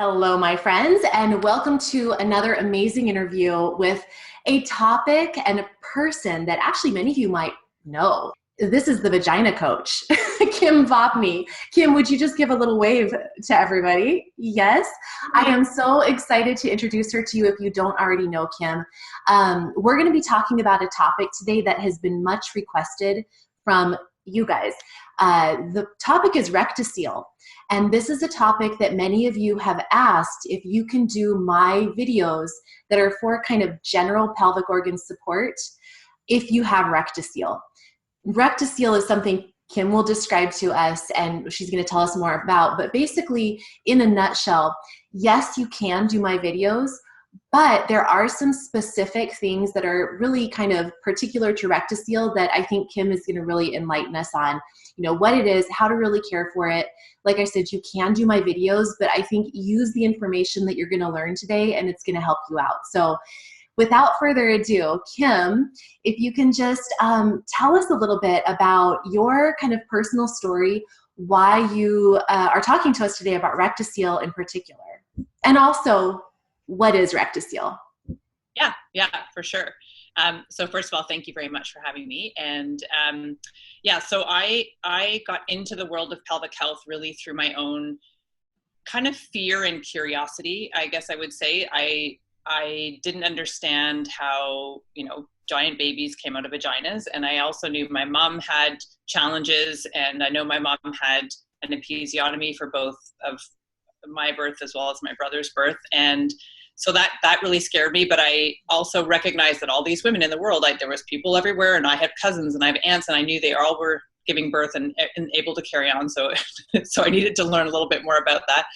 Hello, my friends, and welcome to another amazing interview with a topic and a person that actually many of you might know. This is the Vagina Coach, Kim Vopni. Kim, would you just give a little wave to everybody? Yes, I am so excited to introduce her to you if you don't already know Kim. We're going to be talking about a topic today that has been much requested from you guys. The topic is Rectocele. And this is a topic that many of you have asked if you can do my videos that are for kind of general pelvic organ support if you have Rectocele. Rectocele is something Kim will describe to us and she's going to tell us more about. But basically, in a nutshell, yes, you can do my videos, but there are some specific things that are really kind of particular to Rectocele that I think Kim is going to really enlighten us on. You know, what it is, how to really care for it. Like I said, you can do my videos, but I think use the information that you're going to learn today and it's going to help you out. So without further ado, Kim, if you can just tell us a little bit about your kind of personal story, why you are talking to us today about Rectocele in particular, and also what is Rectocele? Yeah, for sure. So first of all, thank you very much for having me. And so I got into the world of pelvic health really through my own kind of fear and curiosity. I guess I would say I didn't understand how, giant babies came out of vaginas. And I also knew my mom had challenges, and I know my mom had an episiotomy for both of my birth as well as my brother's birth. And so that really scared me, but I also recognized that all these women in the world, there was people everywhere, and I had cousins and I have aunts, and I knew they all were giving birth and able to carry on. So, so I needed to learn a little bit more about that.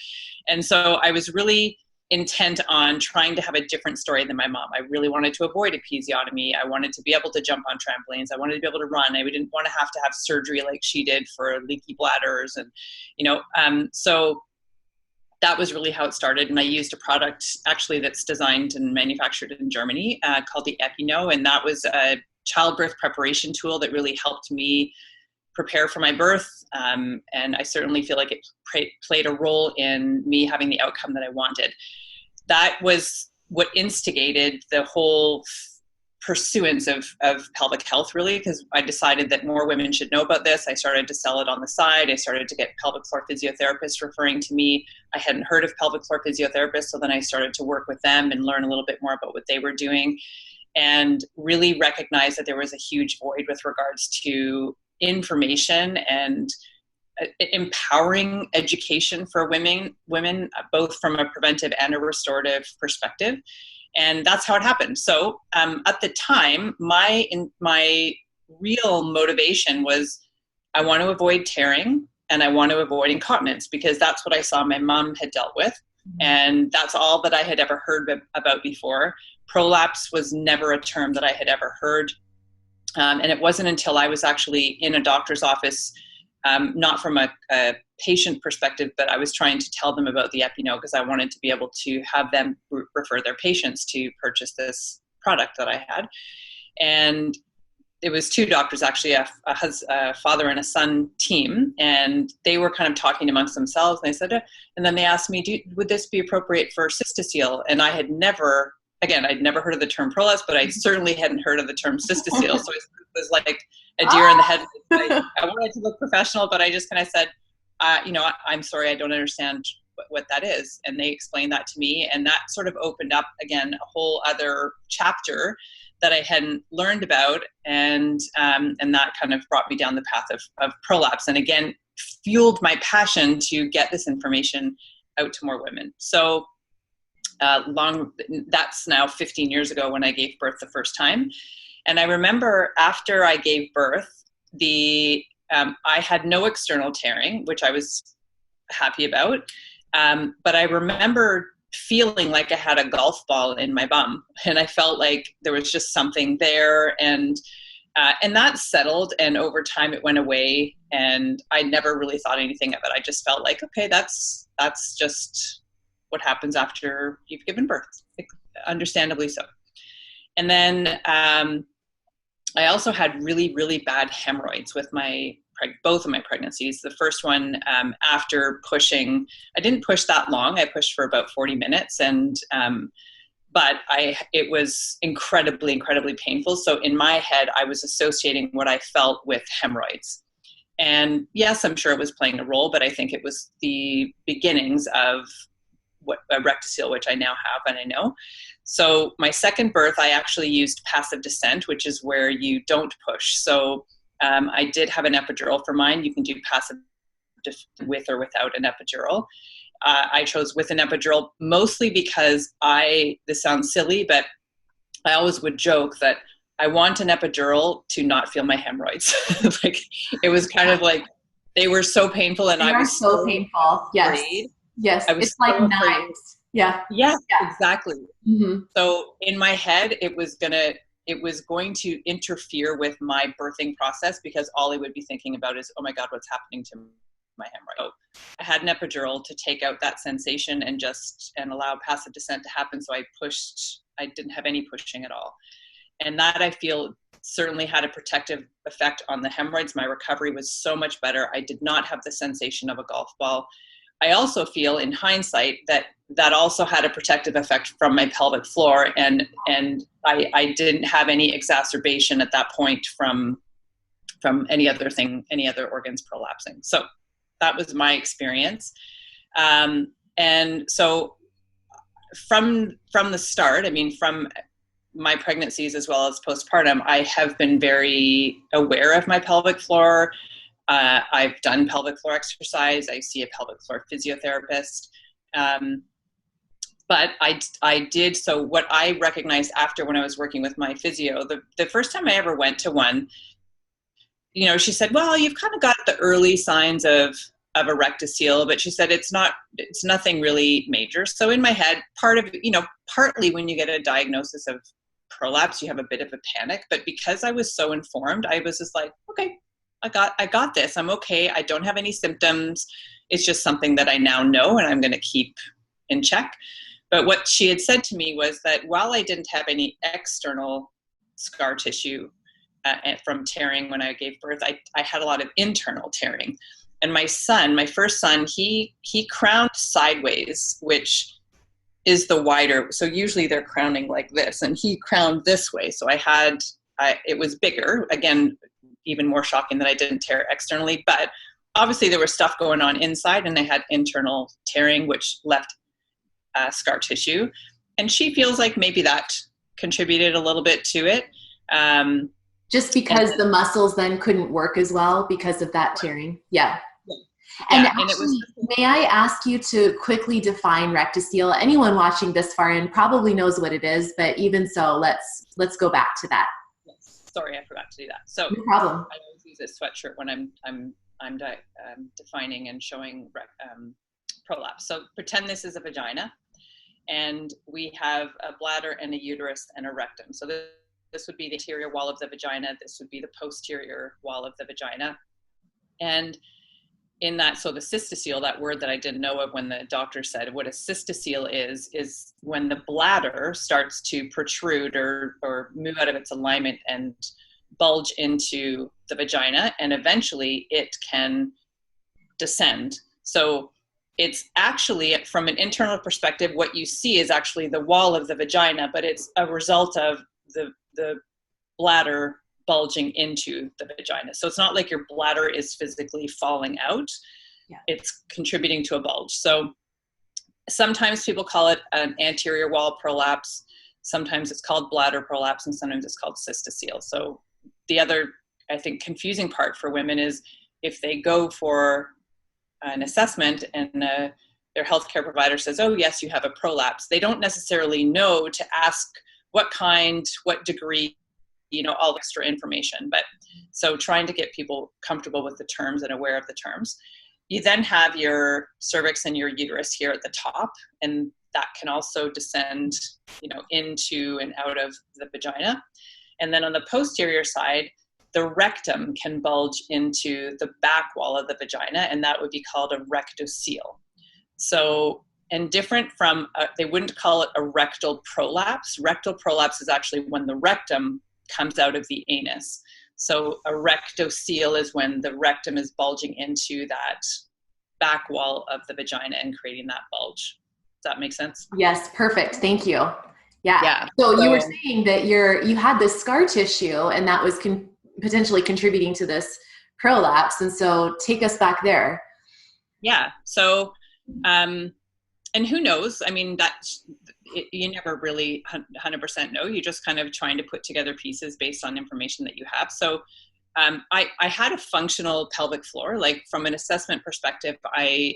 And so I was really intent on trying to have a different story than my mom. I really wanted to avoid episiotomy. I wanted to be able to jump on trampolines. I wanted to be able to run. I didn't want to have surgery like she did for leaky bladders. And, so that was really how it started. And I used a product actually that's designed and manufactured in Germany called the Epino. And that was a childbirth preparation tool that really helped me prepare for my birth. And I certainly feel like it played a role in me having the outcome that I wanted. That was what instigated the whole pursuance of pelvic health, really, because I decided that more women should know about this. I started to sell it on the side. I started to get pelvic floor physiotherapists referring to me. I hadn't heard of pelvic floor physiotherapists, so then I started to work with them and learn a little bit more about what they were doing, and really recognize that there was a huge void with regards to information and empowering education for women, both from a preventive and a restorative perspective. And that's how it happened. So at the time, my real motivation was I want to avoid tearing and I want to avoid incontinence, because that's what I saw my mom had dealt with. And that's all that I had ever heard about before. Prolapse was never a term that I had ever heard. And it wasn't until I was actually in a doctor's office, not from a patient perspective, but I was trying to tell them about the Epino because I wanted to be able to have them refer their patients to purchase this product that I had. And it was two doctors, actually, a father and a son team, and they were kind of talking amongst themselves. And they said, and then they asked me, would this be appropriate for cystocele? And I had never, I'd never heard of the term prolapse, but I certainly hadn't heard of the term cystocele. So it was like a deer in the headlights. I wanted to look professional, but I just kind of said, I'm sorry, I don't understand what that is. And they explained that to me. And that sort of opened up, again, a whole other chapter that I hadn't learned about. And that kind of brought me down the path of prolapse. And again, fueled my passion to get this information out to more women. So that's now 15 years ago when I gave birth the first time. And I remember after I gave birth, I had no external tearing, which I was happy about. But I remember feeling like I had a golf ball in my bum, and I felt like there was just something there, and that settled. And over time it went away, and I never really thought anything of it. I just felt like, okay, that's just what happens after you've given birth, understandably so. And then I also had really, really bad hemorrhoids with my both of my pregnancies. The first one, after pushing, I didn't push that long. I pushed for about 40 minutes, and but it was incredibly, incredibly painful. So in my head, I was associating what I felt with hemorrhoids. And yes, I'm sure it was playing a role, but I think it was the beginnings of what a rectocele, which I now have and I know. So my second birth, I actually used passive descent, which is where you don't push. So I did have an epidural for mine. You can do passive with or without an epidural. I chose with an epidural mostly because this sounds silly, but I always would joke that I want an epidural to not feel my hemorrhoids. Like, it was kind of like, they were so painful, and I was so painful. Yes. Afraid. Yes. I was it's like so knives. Yeah. Yeah, exactly. Mm-hmm. So in my head, it was going to interfere with my birthing process, because all I would be thinking about is, oh my God, what's happening to my hemorrhoid? So I had an epidural to take out that sensation and allow passive descent to happen. So I didn't have any pushing at all. And that, I feel, certainly had a protective effect on the hemorrhoids. My recovery was so much better. I did not have the sensation of a golf ball. I also feel, in hindsight, that also had a protective effect from my pelvic floor, and I didn't have any exacerbation at that point from any other organs prolapsing. So that was my experience. And so from the start, I mean, from my pregnancies as well as postpartum, I have been very aware of my pelvic floor. I've done pelvic floor exercise. I see a pelvic floor physiotherapist. But I did, so what I recognized after, when I was working with my physio, the first time I ever went to one, she said, well, you've kind of got the early signs of a rectocele, but she said, it's nothing really major. So in my head, partly when you get a diagnosis of prolapse, you have a bit of a panic, but because I was so informed, I was just like, okay, I got this. I'm okay. I don't have any symptoms. It's just something that I now know, and I'm going to keep in check. But what she had said to me was that while I didn't have any external scar tissue from tearing when I gave birth, I had a lot of internal tearing. And my first son, he crowned sideways, which is the wider. So usually they're crowning like this, and he crowned this way. So it was bigger. Again, even more shocking that I didn't tear externally, but obviously there was stuff going on inside, and I had internal tearing, which left scar tissue. And she feels like maybe that contributed a little bit to it. Just because the muscles then couldn't work as well because of that tearing. Yeah. And actually, may I ask you to quickly define rectocele? Anyone watching this far in probably knows what it is, but even so, let's go back to that. Yes. Sorry, I forgot to do that. So no problem. I always use this sweatshirt when I'm defining and showing prolapse. So pretend this is a vagina, and we have a bladder and a uterus and a rectum. So this would be the interior wall of the vagina. This would be the posterior wall of the vagina. And in that, so the cystocele, that word that I didn't know of when the doctor said what a cystocele is when the bladder starts to protrude or move out of its alignment and bulge into the vagina, and eventually it can descend. So it's actually, from an internal perspective, what you see is actually the wall of the vagina, but it's a result of the bladder bulging into the vagina. So it's not like your bladder is physically falling out. Yeah. It's contributing to a bulge. So sometimes people call it an anterior wall prolapse. Sometimes it's called bladder prolapse, and sometimes it's called cystocele. So the other, I think, confusing part for women is if they go for an assessment and their healthcare provider says, oh yes, you have a prolapse, they don't necessarily know to ask what kind, what degree, all extra information. But so trying to get people comfortable with the terms and aware of the terms. You then have your cervix and your uterus here at the top, and that can also descend, into and out of the vagina. And then on the posterior side, the rectum can bulge into the back wall of the vagina, and that would be called a rectocele. So, and different from, they wouldn't call it a rectal prolapse. Rectal prolapse is actually when the rectum comes out of the anus. So a rectocele is when the rectum is bulging into that back wall of the vagina and creating that bulge. Does that make sense? Yes, perfect. Thank you. Yeah. Yeah. So you were saying that you had this scar tissue and that was potentially contributing to this prolapse. And so take us back there. Yeah. So, and who knows? I mean, you never really 100% know. You're just kind of trying to put together pieces based on information that you have. So I had a functional pelvic floor. Like from an assessment perspective, I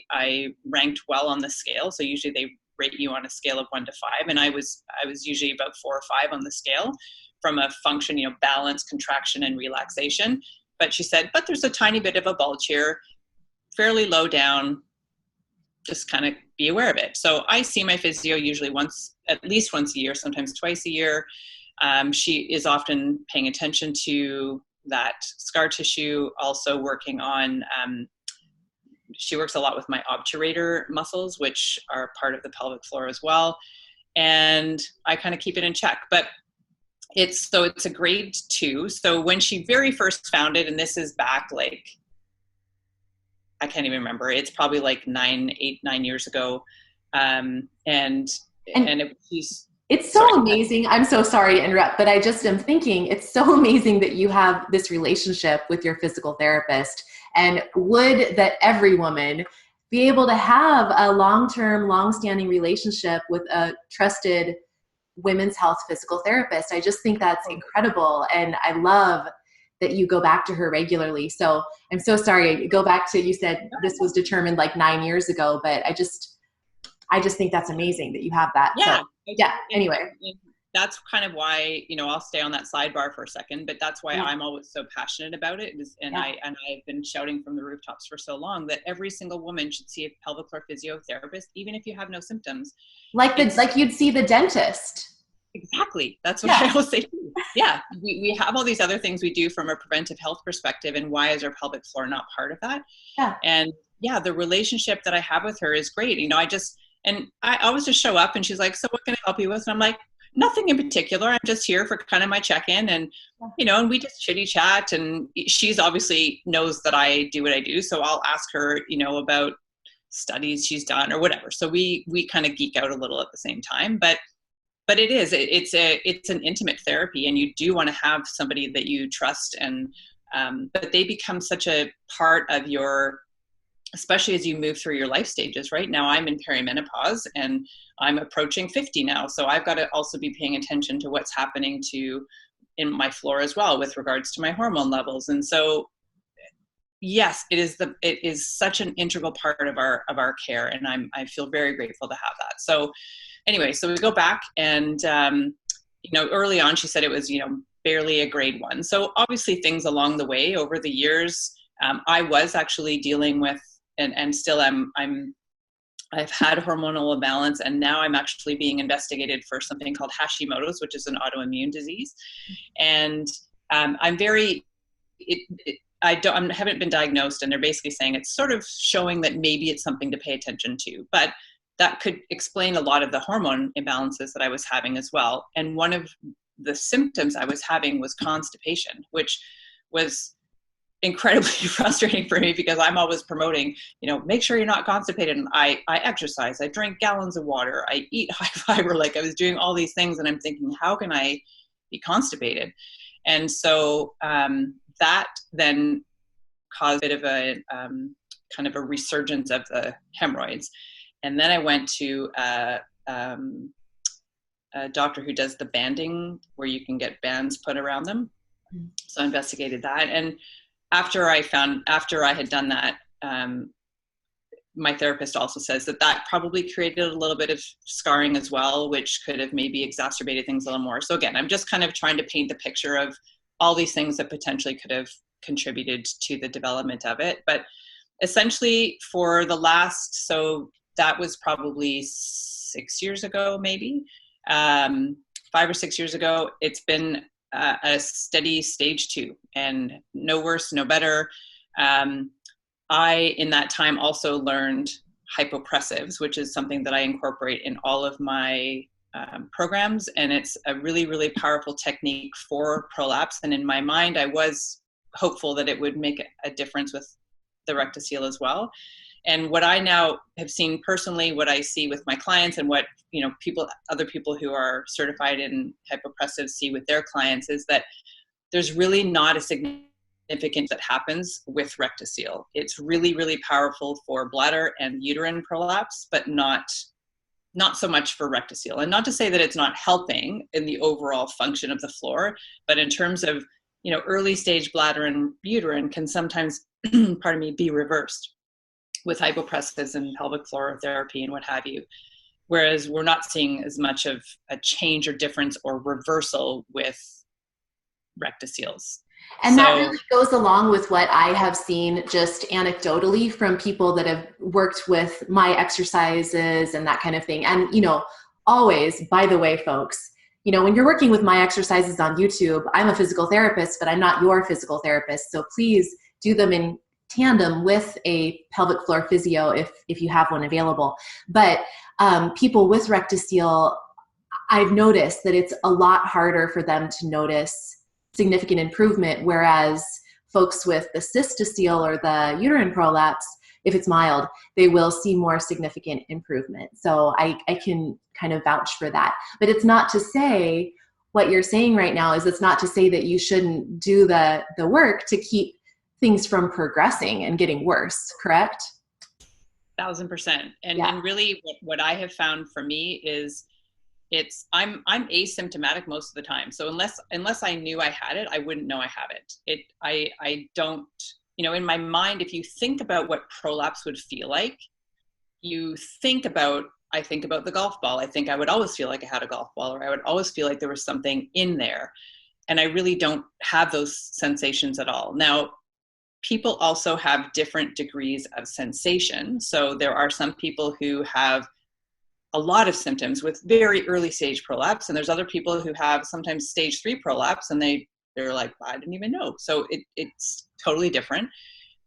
ranked well on the scale. So usually they rate you on a scale of 1 to 5. And I was usually about 4 or 5 on the scale from a function, balance, contraction, and relaxation. But she said, but there's a tiny bit of a bulge here, fairly low down, just kind of be aware of it. So I see my physio usually at least once a year, sometimes twice a year. She is often paying attention to that scar tissue, also working on, she works a lot with my obturator muscles, which are part of the pelvic floor as well. And I kind of keep it in check, but it's a grade 2. So when she very first found it, and this is back like, I can't even remember. It's probably like 9 years ago. It's so amazing. I'm so sorry to interrupt, but I just am thinking it's so amazing that you have this relationship with your physical therapist, and would that every woman be able to have a long-term, long-standing relationship with a trusted women's health physical therapist. I just think that's incredible. And I love that you go back to her regularly. So I'm so sorry. Go back to, you said this was determined like 9 years ago, but I just think that's amazing that you have that. Yeah. So, yeah. Anyway, that's kind of why, I'll stay on that sidebar for a second, but that's why I'm always so passionate about it. I've been shouting from the rooftops for so long that every single woman should see a pelvic floor physiotherapist, even if you have no symptoms. Like you'd see the dentist. Exactly. That's what I always say too. Yeah. We have all these other things we do from a preventive health perspective, and why is our pelvic floor not part of that? Yeah. And yeah, the relationship that I have with her is great. I always just show up and she's like, so what can I help you with? And I'm like, nothing in particular. I'm just here for kind of my check-in, and, and we just chitty chat, and she's obviously knows that I do what I do. So I'll ask her, about studies she's done or whatever. So we kind of geek out a little at the same time, but it's an intimate therapy, and you do want to have somebody that you trust, and but they become such a part of your, especially as you move through your life stages. Right now I'm in perimenopause and I'm approaching 50 now. So I've got to also be paying attention to what's happening in my floor as well with regards to my hormone levels. And so, yes, it is such an integral part of our care. And I feel very grateful to have that. So anyway, so we go back, and, early on, she said it was, barely a grade 1. So obviously things along the way over the years, I was actually dealing with, and still I've had hormonal imbalance, and now I'm actually being investigated for something called Hashimoto's, which is an autoimmune disease. And I haven't been diagnosed, and they're basically saying it's sort of showing that maybe it's something to pay attention to, but that could explain a lot of the hormone imbalances that I was having as well. And one of the symptoms I was having was constipation, which was incredibly frustrating for me, because I'm always promoting, make sure you're not constipated. And I exercise, I drink gallons of water, I eat high fiber, like I was doing all these things, and I'm thinking, how can I be constipated? And so that then caused a bit of a kind of a resurgence of the hemorrhoids. And then I went to a doctor who does the banding, where you can get bands put around them. So I investigated that. And after I had done that, my therapist also says that probably created a little bit of scarring as well, which could have maybe exacerbated things a little more. So again, I'm just kind of trying to paint the picture of all these things that potentially could have contributed to the development of it. But essentially for so that was probably 6 years ago, maybe 5 or 6 years ago, it's been a steady stage 2, and no worse, no better. I, in that time, also learned hypopressives, which is something that I incorporate in all of my programs, and it's a really, really powerful technique for prolapse. And in my mind, I was hopeful that it would make a difference with the Rectocele as well. And what I now have seen personally, what I see with my clients, and what other people who are certified in hypopressive see with their clients, is that there's really not a significant that happens with Rectocele. It's really, really powerful for bladder and uterine prolapse, but not so much for Rectocele. And not to say that it's not helping in the overall function of the floor, but in terms of, early stage bladder and uterine can sometimes, be reversed with hypopressives and pelvic floor therapy and what have you. Whereas we're not seeing as much of a change or difference or reversal with Rectoceles. And that really goes along with what I have seen just anecdotally from people that have worked with my exercises and that kind of thing. And, always, by the way, folks, when you're working with my exercises on YouTube, I'm a physical therapist, but I'm not your physical therapist. So please do them in tandem with a pelvic floor physio if you have one available. But people with Rectocele, I've noticed that it's a lot harder for them to notice significant improvement, whereas folks with the cystocele or the uterine prolapse, if it's mild, they will see more significant improvement. So I can kind of vouch for that. But it's not to say, what you're saying right now is, it's not to say that you shouldn't do the work to keep things from progressing and getting worse, correct? 1,000%. And really what I have found for me is I'm asymptomatic most of the time. So unless I knew I had it, I wouldn't know I have it. I don't, in my mind, if you think about what prolapse would feel like, I think about the golf ball. I think I would always feel like I had a golf ball, or I would always feel like there was something in there. And I really don't have those sensations at all. Now, people also have different degrees of sensation. So there are some people who have a lot of symptoms with very early stage prolapse, and there's other people who have sometimes stage 3 prolapse, and they're like, I didn't even know. So it's totally different.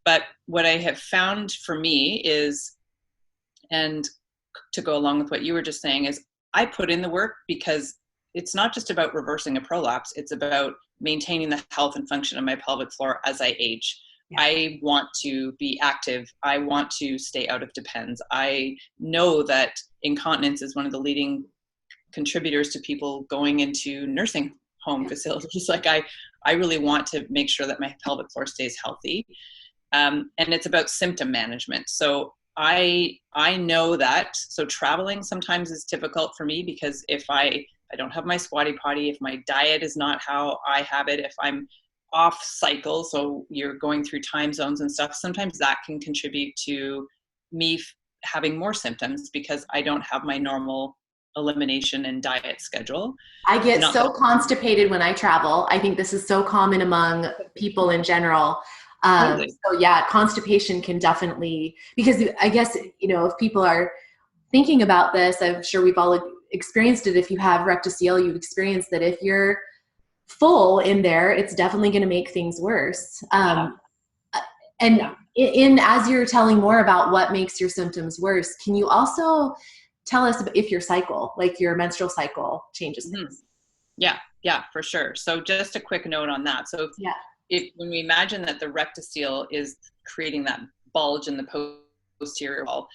But what I have found for me is, and to go along with what you were just saying, is I put in the work because it's not just about reversing a prolapse, it's about maintaining the health and function of my pelvic floor as I age. Yeah. I want to be active. I want to stay out of depends. I know that incontinence is one of the leading contributors to people going into nursing home facilities. Like I really want to make sure that my pelvic floor stays healthy. And it's about symptom management. So I know that. So traveling sometimes is difficult for me, because if I don't have my squatty potty, if my diet is not how I have it, if I'm off cycle, so you're going through time zones and stuff, sometimes that can contribute to me having more symptoms because I don't have my normal elimination and diet schedule. I get so constipated when I travel. I think this is so common among people in general. Totally. So yeah, constipation can definitely, because I guess, if people are thinking about this, I'm sure we've all experienced it. If you have Rectocele, you've experienced that if you're full in there, it's definitely going to make things worse. As you're telling more about what makes your symptoms worse, can you also tell us if your cycle, like your menstrual cycle, changes things? Yeah, for sure. So just a quick note on that. So when we imagine that the Rectocele is creating that bulge in the posterior wall,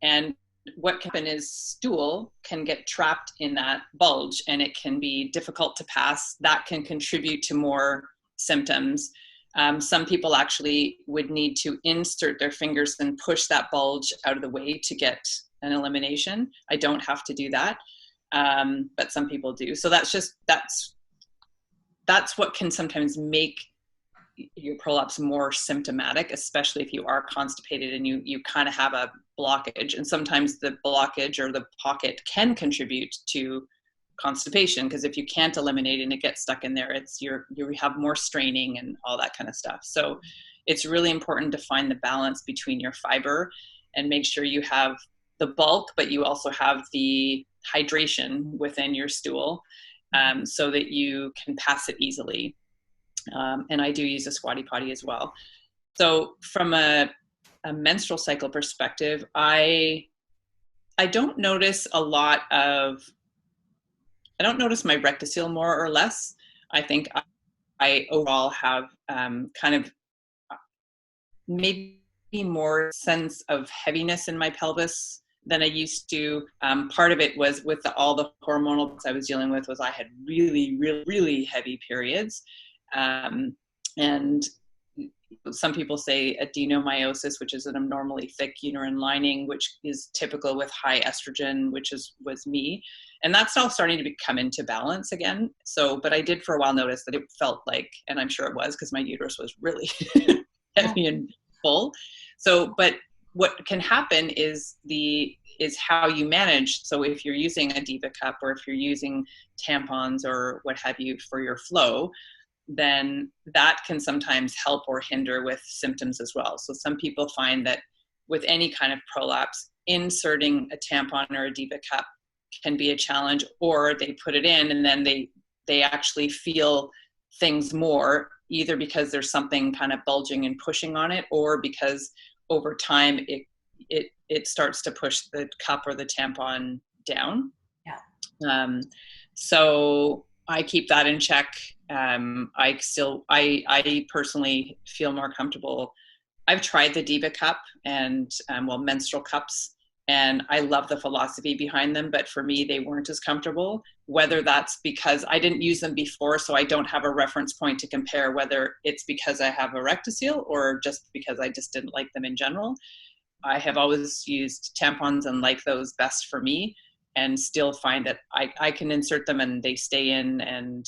and what can happen is stool can get trapped in that bulge and it can be difficult to pass. That can contribute to more symptoms. Some people actually would need to insert their fingers and push that bulge out of the way to get an elimination. I don't have to do that, but some people do. So that's what can sometimes make your prolapse more symptomatic, especially if you are constipated and you kind of have a blockage. And sometimes the blockage or the pocket can contribute to constipation, because if you can't eliminate and it gets stuck in there, you have more straining and all that kind of stuff. So it's really important to find the balance between your fiber and make sure you have the bulk, but you also have the hydration within your stool, so that you can pass it easily. And I do use a squatty potty as well. So from a menstrual cycle perspective, I don't notice a lot of I don't notice my rectocele more or less. I think I overall have kind of maybe more sense of heaviness in my pelvis than I used to. Part of it was with all the hormonal I was dealing with was I had really, really, really heavy periods. And some people say adenomyosis, which is an abnormally thick uterine lining, which is typical with high estrogen, which was me. And that's all starting to come into balance again. So, but I did for a while notice that it felt like, and I'm sure it was because my uterus was really heavy and full. So, but what can happen is how you manage. So if you're using a Diva cup or if you're using tampons or what have you for your flow, then that can sometimes help or hinder with symptoms as well. So some people find that with any kind of prolapse, inserting a tampon or a Diva cup can be a challenge, or they put it in and then they actually feel things more, either because there's something kind of bulging and pushing on it, or because over time it starts to push the cup or the tampon down. Yeah. So I keep that in check. I personally feel more comfortable. I've tried the Diva cup and menstrual cups, and I love the philosophy behind them, but for me, they weren't as comfortable. Whether that's because I didn't use them before, so I don't have a reference point to compare whether it's because I have a rectocele or just because I just didn't like them in general. I have always used tampons and like those best for me, and still find that I can insert them and they stay in and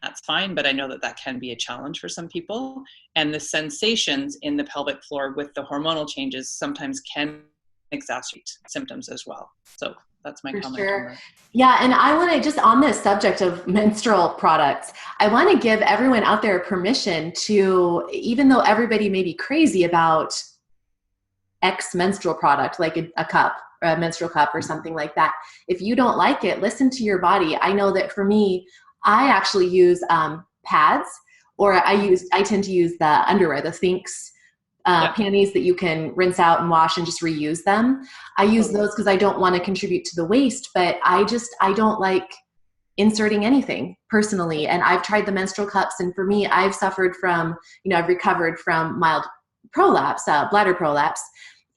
that's fine. But I know that can be a challenge for some people. And the sensations in the pelvic floor with the hormonal changes sometimes can exacerbate symptoms as well. So that's my comment on that. Yeah, and I want to just on this subject of menstrual products, I want to give everyone out there permission to, even though everybody may be crazy about X menstrual product, like a cup, or a menstrual cup or something like that, if you don't like it, listen to your body. I know that for me, I actually use pads, or I tend to use the underwear, the Thinx panties that you can rinse out and wash and just reuse them. I use those because I don't want to contribute to the waste, but I don't like inserting anything personally. And I've tried the menstrual cups, and for me, I've suffered from, I've recovered from mild prolapse, bladder prolapse.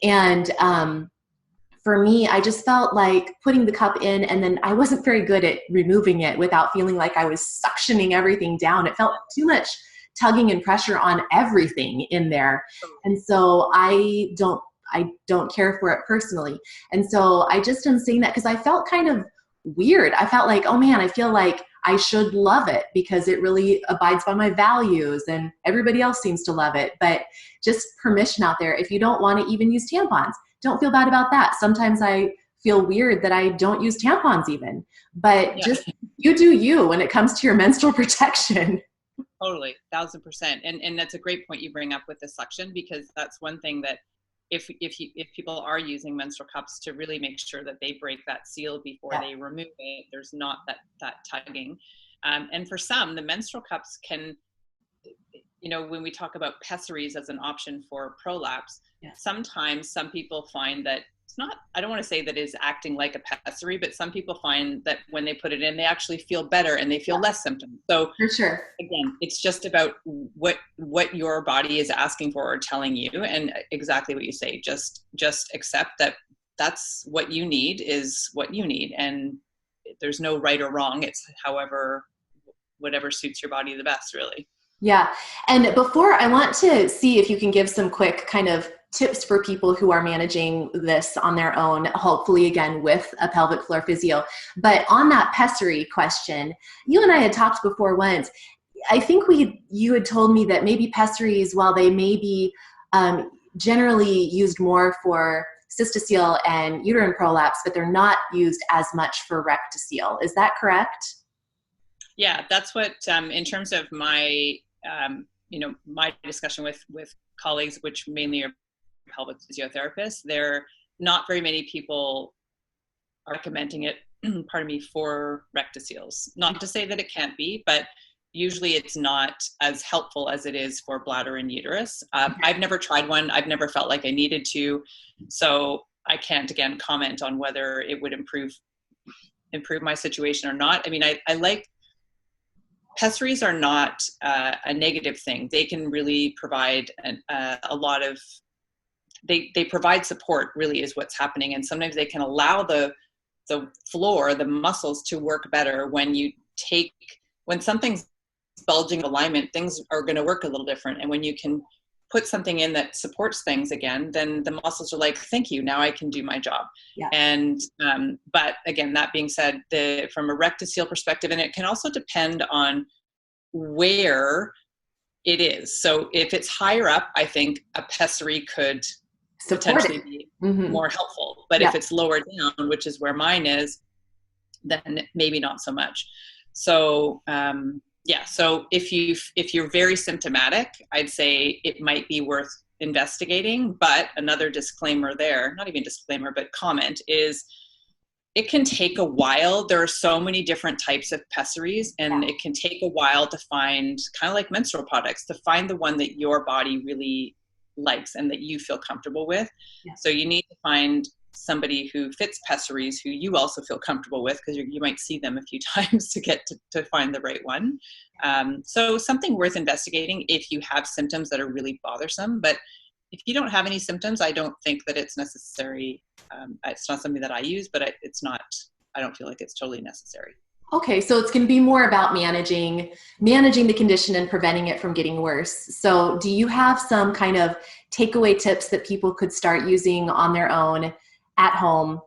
And for me, I just felt like putting the cup in, and then I wasn't very good at removing it without feeling like I was suctioning everything down. It felt too much tugging and pressure on everything in there. And so I don't care for it personally. And so I just am saying that because I felt kind of weird. I felt like, oh man, I feel like I should love it because it really abides by my values and everybody else seems to love it. But just permission out there. If you don't want to even use tampons, don't feel bad about that. Sometimes I feel weird that I don't use tampons even, but just you do you when it comes to your menstrual protection. Totally, 1000%. And that's a great point you bring up with the suction, because that's one thing that if people are using menstrual cups, to really make sure that they break that seal before they remove it. There's not that tugging. And for some, the menstrual cups can, when we talk about pessaries as an option for prolapse, sometimes some people find that it's not, I don't want to say that is acting like a pessary, but some people find that when they put it in, they actually feel better and they feel less symptoms. So for sure, again, it's just about what your body is asking for or telling you, and exactly what you say. Just accept that that's what you need is what you need, and there's no right or wrong. It's whatever suits your body the best, really. Yeah. And before, I want to see if you can give some quick kind of tips for people who are managing this on their own, hopefully again with a pelvic floor physio. But on that pessary question, you and I had talked before once. I think you had told me that maybe pessaries, while they may be generally used more for cystocele and uterine prolapse, but they're not used as much for rectocele. Is that correct? Yeah, that's what, in terms of my, my discussion with colleagues, which mainly are pelvic physiotherapists, there not very many people are recommending it, pardon me, for rectoceles. Not to say that it can't be, but usually it's not as helpful as it is for bladder and uterus. I've never tried one. I've never felt like I needed to. So I can't, again, comment on whether it would improve improve my situation or not. I mean, I like, pessaries are not a negative thing. They can really provide a lot of, they provide support, really, is what's happening. And sometimes they can allow the floor, the muscles, to work better. When something's bulging alignment, things are going to work a little different. And when you can put something in that supports things again, then the muscles are like, thank you, now I can do my job. Yeah. And but again, that being said, from a rectocele perspective, and it can also depend on where it is. So if it's higher up, I think a pessary could potentially be more helpful. But if it's lower down, which is where mine is, then maybe not so much. So so if you're very symptomatic, I'd say it might be worth investigating. But another disclaimer there, not even disclaimer, but comment, is it can take a while. There are so many different types of pessaries, and it can take a while to find, kind of like menstrual products, to find the one that your body really likes and that you feel comfortable with. So you need to find somebody who fits pessaries who you also feel comfortable with, because you might see them a few times to get to find the right one. So something worth investigating if you have symptoms that are really bothersome. But if you don't have any symptoms, I don't think that it's necessary. It's not something that I use, but I don't feel like it's totally necessary. Okay, so it's going to be more about managing the condition and preventing it from getting worse. So do you have some kind of takeaway tips that people could start using on their own at home?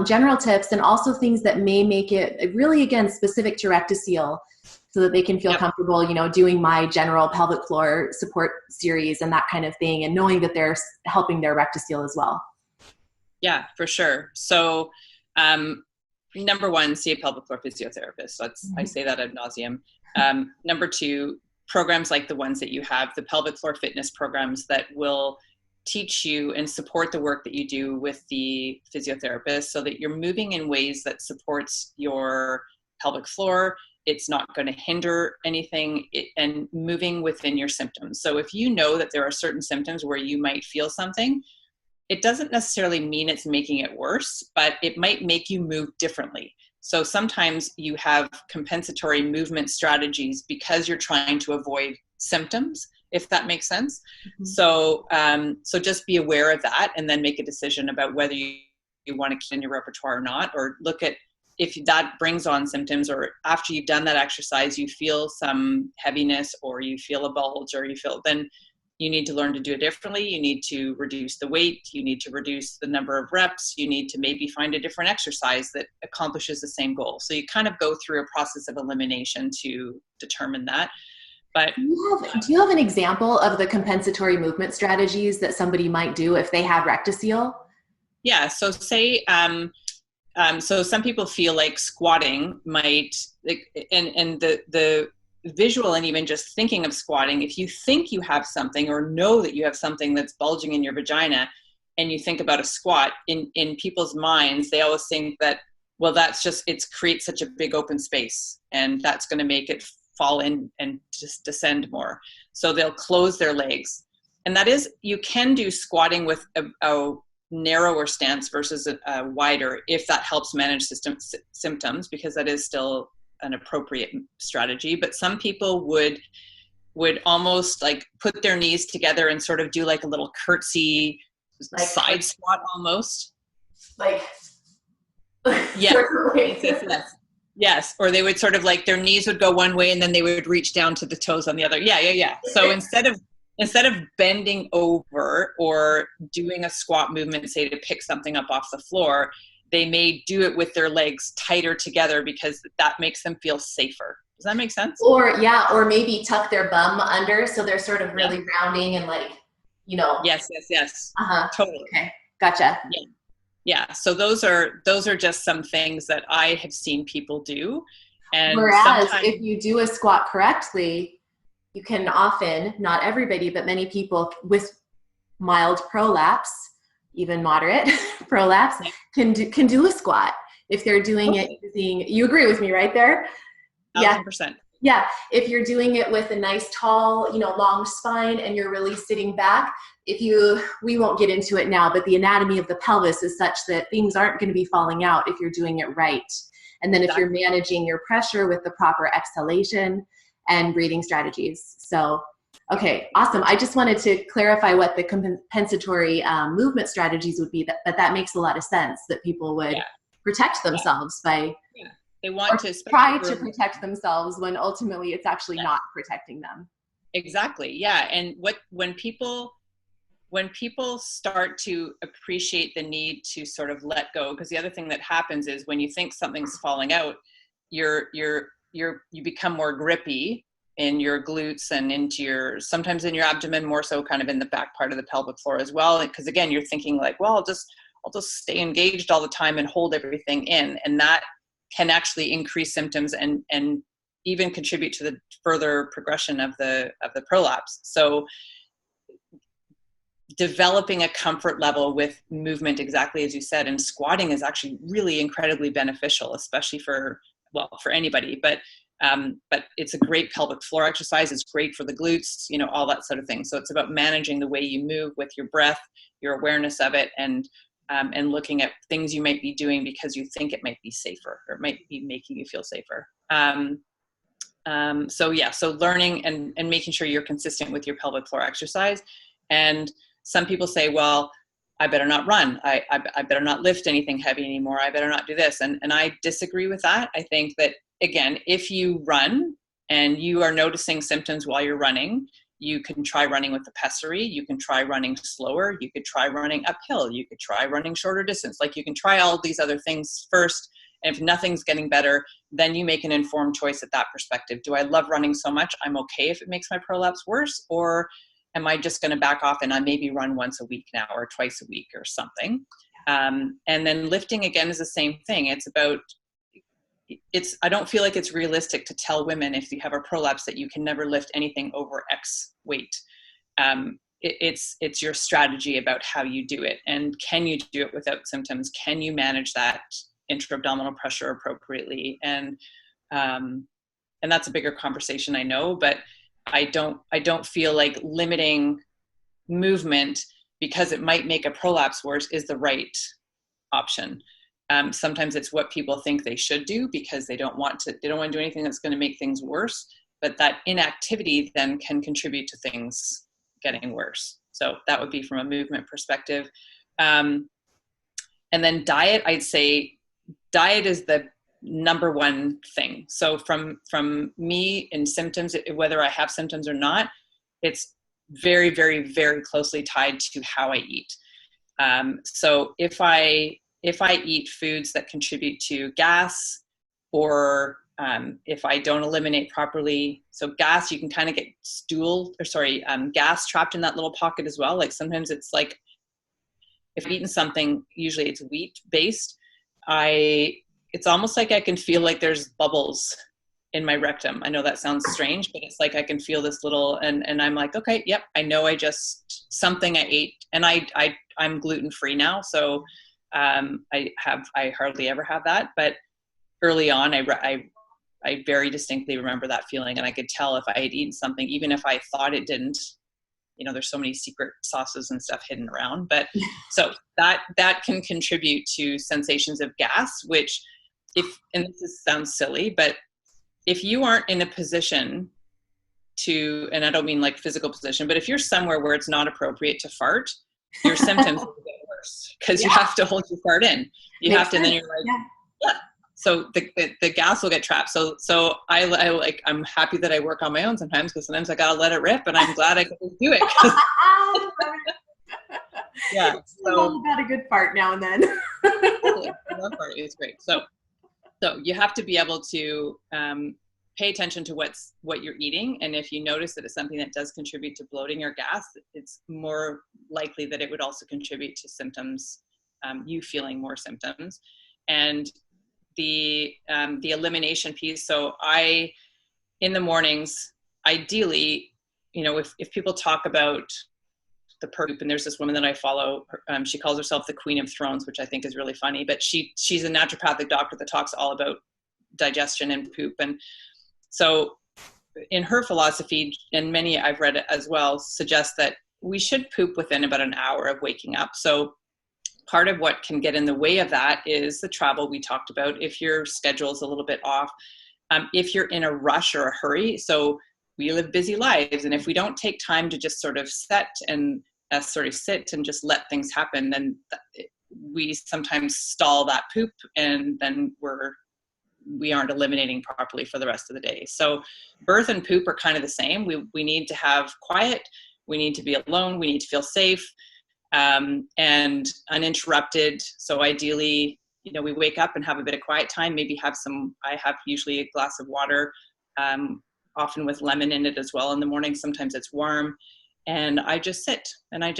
General tips, and also things that may make it really, again, specific to rectocele, so that they can feel comfortable, doing my general pelvic floor support series and that kind of thing, and knowing that they're helping their rectocele as well. Yeah, for sure. So, number one, see a pelvic floor physiotherapist. I say that ad nauseum. Number two, programs like the ones that you have, the pelvic floor fitness programs that will teach you and support the work that you do with the physiotherapist, so that you're moving in ways that supports your pelvic floor. It's not going to hinder anything, and moving within your symptoms. So if you know that there are certain symptoms where you might feel something, it doesn't necessarily mean it's making it worse, but it might make you move differently. So sometimes you have compensatory movement strategies because you're trying to avoid symptoms, if that makes sense. So just be aware of that, and then make a decision about whether you want to keep it in your repertoire or not, or look at if that brings on symptoms, or after you've done that exercise, you feel some heaviness, or you feel a bulge, or then you need to learn to do it differently. You need to reduce the weight. You need to reduce the number of reps. You need to maybe find a different exercise that accomplishes the same goal. So you kind of go through a process of elimination to determine that. But do you have an example of the compensatory movement strategies that somebody might do if they have rectocele? Yeah. So say, so some people feel like squatting might, and the visual, and even just thinking of squatting, if you think you have something or know that you have something that's bulging in your vagina, and you think about a squat, in people's minds, they always think that, well, that's just, it creates such a big open space, and that's going to make it fall in and just descend more. So they'll close their legs. And that is, you can do squatting with a narrower stance versus a wider, if that helps manage symptoms, because that is still an appropriate strategy. But some people would almost like put their knees together and sort of do like a little curtsy, like side squat almost. Like, yes. Or they would sort of like, their knees would go one way and then they would reach down to the toes on the other. Yeah. So instead of bending over or doing a squat movement, say to pick something up off the floor, they may do it with their legs tighter together, because that makes them feel safer. Does that make sense? Or maybe tuck their bum under, so they're sort of really rounding and like, Yes. Totally. Okay. Gotcha. Yeah. So those are just some things that I have seen people do. And whereas if you do a squat correctly, you can often, not everybody, but many people with mild prolapse, even moderate prolapse, can do a squat if they're doing it using, you agree with me right there? 1,000%. Yeah. If you're doing it with a nice tall, long spine, and you're really sitting back, we won't get into it now, but the anatomy of the pelvis is such that things aren't going to be falling out if you're doing it right. And then if you're managing your pressure with the proper exhalation and breathing strategies. So, okay, awesome. I just wanted to clarify what the compensatory movement strategies would be, but that makes a lot of sense, that people would protect themselves by they want to try to protect themselves when ultimately it's actually not protecting them. Exactly. Yeah. And when people start to appreciate the need to sort of let go, because the other thing that happens is when you think something's falling out, you become more grippy in your glutes and sometimes in your abdomen, more so kind of in the back part of the pelvic floor as well. Because again, you're thinking like, well, I'll just stay engaged all the time and hold everything in. And that can actually increase symptoms and even contribute to the further progression of the prolapse. So developing a comfort level with movement, exactly as you said, and squatting is actually really incredibly beneficial, especially for anybody, but it's a great pelvic floor exercise. It's great for the glutes, all that sort of thing. So it's about managing the way you move with your breath, your awareness of it, and looking at things you might be doing because you think it might be safer or it might be making you feel safer. So learning and making sure you're consistent with your pelvic floor exercise. And some people say, well, I better not run. I better not lift anything heavy anymore. I better not do this. And I disagree with that. I think that, again, if you run and you are noticing symptoms while you're running, you can try running with the pessary. You can try running slower. You could try running uphill. You could try running shorter distance. Like, you can try all these other things first. And if nothing's getting better, then you make an informed choice at that perspective. Do I love running so much I'm okay if it makes my prolapse worse? Or am I just going to back off and I maybe run once a week now or twice a week or something? And then lifting, again, is the same thing. I don't feel like it's realistic to tell women if you have a prolapse that you can never lift anything over X weight. It's your strategy about how you do it. And can you do it without symptoms? Can you manage that intra-abdominal pressure appropriately? And that's a bigger conversation, I know, but I don't feel like limiting movement because it might make a prolapse worse is the right option. Sometimes it's what people think they should do because they don't want to do anything that's going to make things worse, but that inactivity then can contribute to things getting worse. So that would be from a movement perspective. And then diet, I'd say diet is the number one thing. So from me in symptoms, whether I have symptoms or not, it's very, very, very closely tied to how I eat. So if I eat foods that contribute to gas, or if I don't eliminate properly, so gas, you can kind of get gas trapped in that little pocket as well. Like, sometimes it's like, if I've eaten something, usually it's wheat based, it's almost like I can feel like there's bubbles in my rectum. I know that sounds strange, but it's like I can feel this little, and I'm like, okay, yep, I know something I ate, and I'm gluten-free now. So I hardly ever have that, but early on, I very distinctly remember that feeling, and I could tell if I had eaten something, even if I thought it didn't. There's so many secret sauces and stuff hidden around, but so that can contribute to sensations of gas, which and this sounds silly, but if you aren't in a position to, and I don't mean like physical position, but if you're somewhere where it's not appropriate to fart, your symptoms will get worse because you have to hold your fart in. You Makes have to, sense. and then you're like, yeah. So the gas will get trapped. So I'm happy that I work on my own sometimes, because sometimes I gotta let it rip, and I'm glad I can do it. Yeah. So got a good fart now and then. I love fart. It's great. So you have to be able to pay attention to what you're eating, and if you notice that it's something that does contribute to bloating or gas, it's more likely that it would also contribute to symptoms, you feeling more symptoms. And the elimination piece. So in the mornings, ideally, if people talk about the poop, and there's this woman that I follow, she calls herself the Queen of Thrones, which I think is really funny, but she's a naturopathic doctor that talks all about digestion and poop. And so in her philosophy, and many I've read as well, suggest that we should poop within about an hour of waking up. So part of what can get in the way of that is the travel we talked about. If your schedule is a little bit off, if you're in a rush or a hurry. So we live busy lives, and if we don't take time to just sort of sit and just let things happen, then we sometimes stall that poop, and then we aren't eliminating properly for the rest of the day. So birth and poop are kind of the same. We need to have quiet, we need to be alone, we need to feel safe, and uninterrupted. So ideally, we wake up and have a bit of quiet time, maybe I have usually a glass of water, often with lemon in it as well in the morning. Sometimes it's warm, and I just sit and I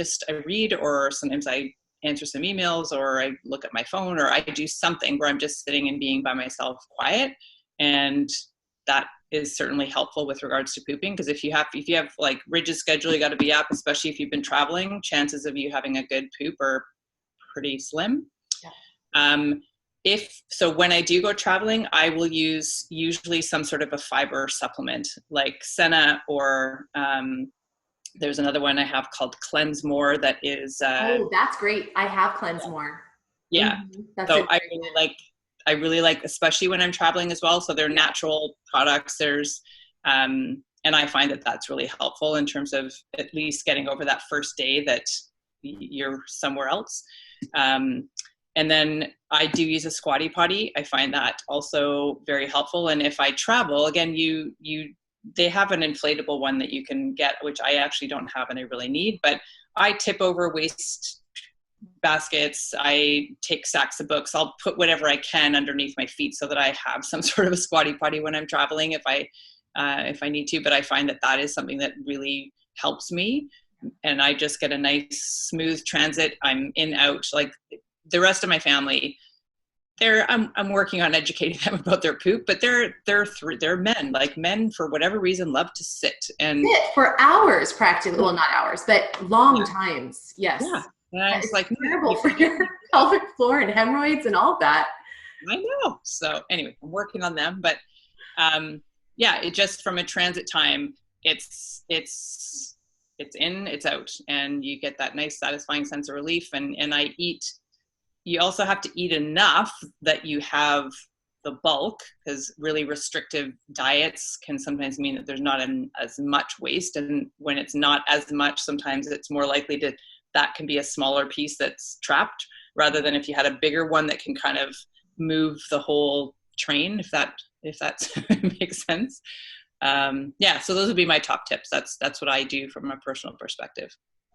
read, or sometimes I answer some emails, or I look at my phone, or I do something where I'm just sitting and being by myself quiet. And that is certainly helpful with regards to pooping, because if you have like rigid schedule, you got to be up, especially if you've been traveling, chances of you having a good poop are pretty slim. Yeah. So when I do go traveling, I will use usually some sort of a fiber supplement like Senna, or there's another one I have called Cleanse More that is oh, that's great. I have Cleanse More. Yeah. So I really like, especially when I'm traveling as well. So they're natural products. There's and I find that that's really helpful in terms of at least getting over that first day that you're somewhere else. And then I do use a squatty potty. I find that also very helpful. And if I travel, again, they have an inflatable one that you can get, which I actually don't have and I really need, but I tip over waste baskets. I take sacks of books. I'll put whatever I can underneath my feet so that I have some sort of a squatty potty when I'm traveling if I need to. But I find that is something that really helps me. And I just get a nice smooth transit. I'm in, out, like the rest of my family. I'm working on educating them about their poop, but they're men. Like, men, for whatever reason, love to sit for hours, practically. Well, not hours, but long times. Yes. Yeah. And it's like terrible for your pelvic floor and hemorrhoids and all that. I know. So anyway, I'm working on them, but it just, from a transit time, it's in, it's out, and you get that nice satisfying sense of relief. And you also have to eat enough that you have the bulk, because really restrictive diets can sometimes mean that there's not as much waste. And when it's not as much, sometimes it's more likely that can be a smaller piece that's trapped, rather than if you had a bigger one that can kind of move the whole train, if that makes sense. So those would be my top tips. That's what I do from a personal perspective.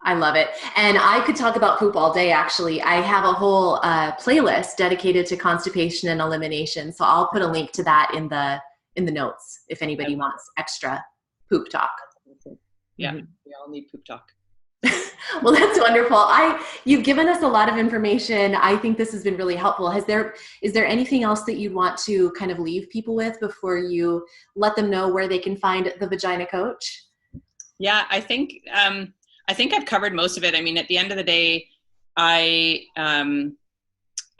I love it. And I could talk about poop all day, actually. I have a whole playlist dedicated to constipation and elimination. So I'll put a link to that in the notes if anybody wants extra poop talk. Yeah, we all need poop talk. Well, that's wonderful. You've given us a lot of information. I think this has been really helpful. Is there anything else that you'd want to kind of leave people with before you let them know where they can find the Vagina Coach? Yeah, I think I've covered most of it. I mean, at the end of the day, I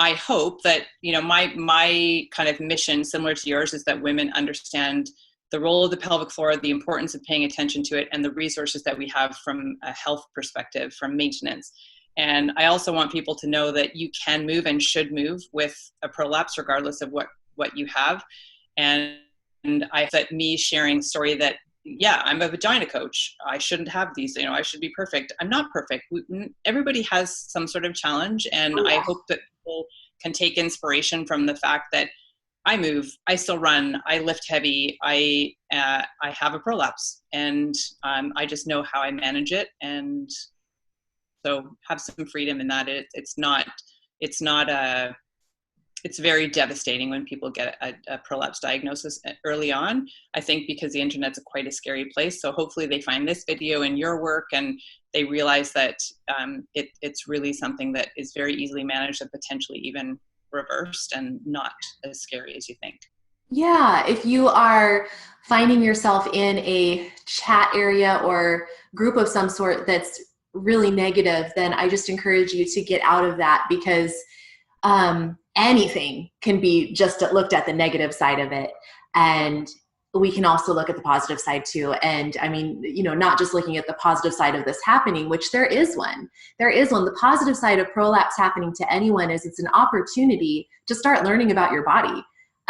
hope that, my kind of mission, similar to yours, is that women understand the role of the pelvic floor, the importance of paying attention to it, and the resources that we have from a health perspective, from maintenance. And I also want people to know that you can move and should move with a prolapse, regardless of what you have. And I thought me sharing the story that, I'm a vagina coach, I shouldn't have these, I should be perfect. I'm not perfect. Everybody has some sort of challenge. And I hope that people can take inspiration from the fact that I move, I still run, I lift heavy, I have a prolapse, and I just know how I manage it. And so have some freedom in that. It's very devastating when people get a prolapse diagnosis early on, I think, because the internet's quite a scary place. So hopefully they find this video in your work and they realize that it's really something that is very easily managed and potentially even reversed, and not as scary as you think. Yeah, if you are finding yourself in a chat area or group of some sort that's really negative, then I just encourage you to get out of that, because anything can be just looked at the negative side of it. And we can also look at the positive side too. And I mean, not just looking at the positive side of this happening, which there is one. There is one. The positive side of prolapse happening to anyone is it's an opportunity to start learning about your body.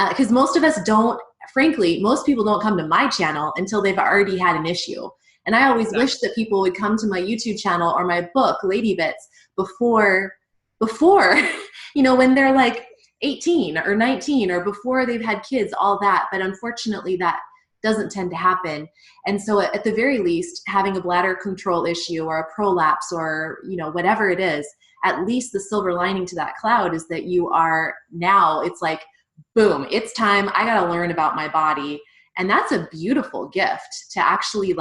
Because most of us don't, frankly, most people don't come to my channel until they've already had an issue. And I always wish that people would come to my YouTube channel or my book, Lady Bits, before, when they're like 18 or 19 or before they've had kids, all that. But unfortunately, that doesn't tend to happen. And so at the very least, having a bladder control issue or a prolapse or, whatever it is, at least the silver lining to that cloud is that you are now, it's like, boom, it's time. I got to learn about my body. And that's a beautiful gift to actually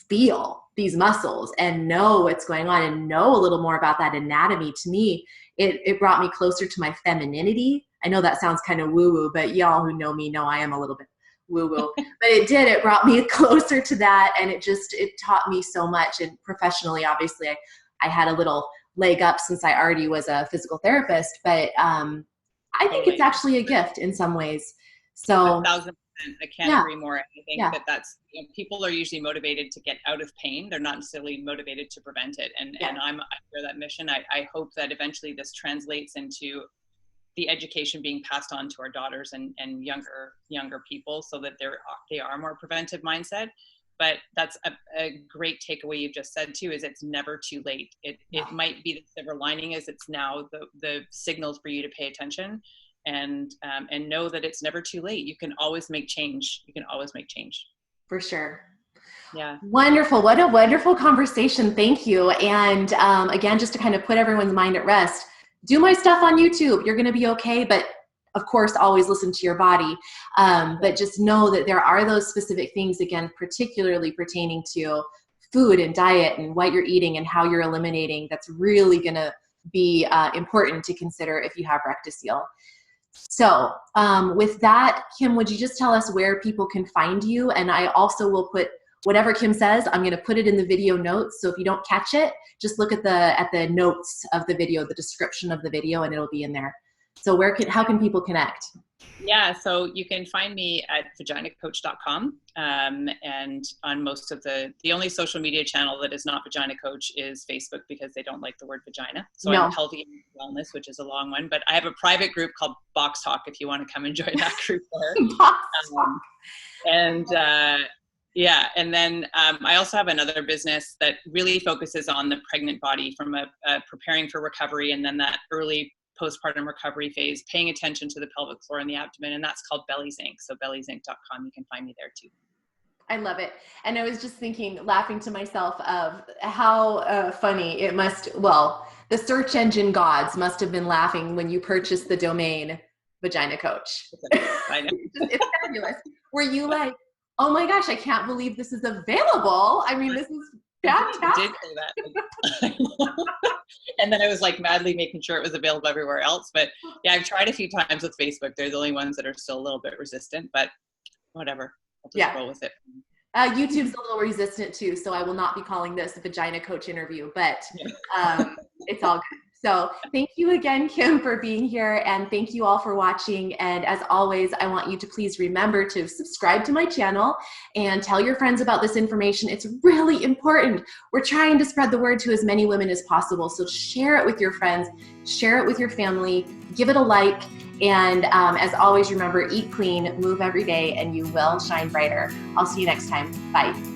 feel these muscles and know what's going on and know a little more about that anatomy. To me, it brought me closer to my femininity. I know that sounds kind of woo-woo, but y'all who know me know I am a little bit woo-woo. But it brought me closer to that, and it taught me so much. And professionally, obviously, I had a little leg up since I already was a physical therapist, but I think it's actually a gift in some ways. So 1,000%. I can't agree more. I think that's people are usually motivated to get out of pain. They're not necessarily motivated to prevent it. And I'm for that mission. I hope that eventually this translates into the education being passed on to our daughters and younger people, so that they are more preventive mindset. But that's a great takeaway you've just said too, is it's never too late. It might be the silver lining is it's now the signals for you to pay attention. And know that it's never too late. You can always make change. For sure. Yeah. Wonderful. What a wonderful conversation. Thank you. And again, just to kind of put everyone's mind at rest, do my stuff on YouTube. You're going to be okay. But of course, always listen to your body. But just know that there are those specific things, again, particularly pertaining to food and diet and what you're eating and how you're eliminating. That's really going to be important to consider if you have rectocele. So with that, Kim, would you just tell us where people can find you? And I also will put whatever Kim says, I'm going to put it in the video notes. So if you don't catch it, just look at the notes of the video, the description of the video, and it'll be in there. So how can people connect? Yeah, so you can find me at vaginacoach.com. And on most of the only social media channel that is not Vagina Coach is Facebook, because they don't like the word vagina. So I'm Healthy Wellness, which is a long one, but I have a private group called Box Talk if you want to come and join that group there. And then I also have another business that really focuses on the pregnant body from a preparing for recovery, and then that early postpartum recovery phase, paying attention to the pelvic floor and the abdomen, and that's called Belly's Inc. So bellysinc.com, you can find me there too. I love it. And I was just laughing to myself of how funny it the search engine gods must have been laughing when you purchased the domain Vagina Coach. I know. It's fabulous. Were you like, oh my gosh, I can't believe this is available. I mean, this is fantastic. I did say that. And then I was madly making sure it was available everywhere else. But yeah, I've tried a few times with Facebook. They're the only ones that are still a little bit resistant, but whatever. I'll just roll with it. YouTube's a little resistant too, so I will not be calling this a Vagina Coach interview, but it's all good. So thank you again, Kim, for being here, and thank you all for watching. And as always, I want you to please remember to subscribe to my channel and tell your friends about this information. It's really important. We're trying to spread the word to as many women as possible. So share it with your friends, share it with your family, give it a like. And as always, remember, eat clean, move every day, and you will shine brighter. I'll see you next time. Bye.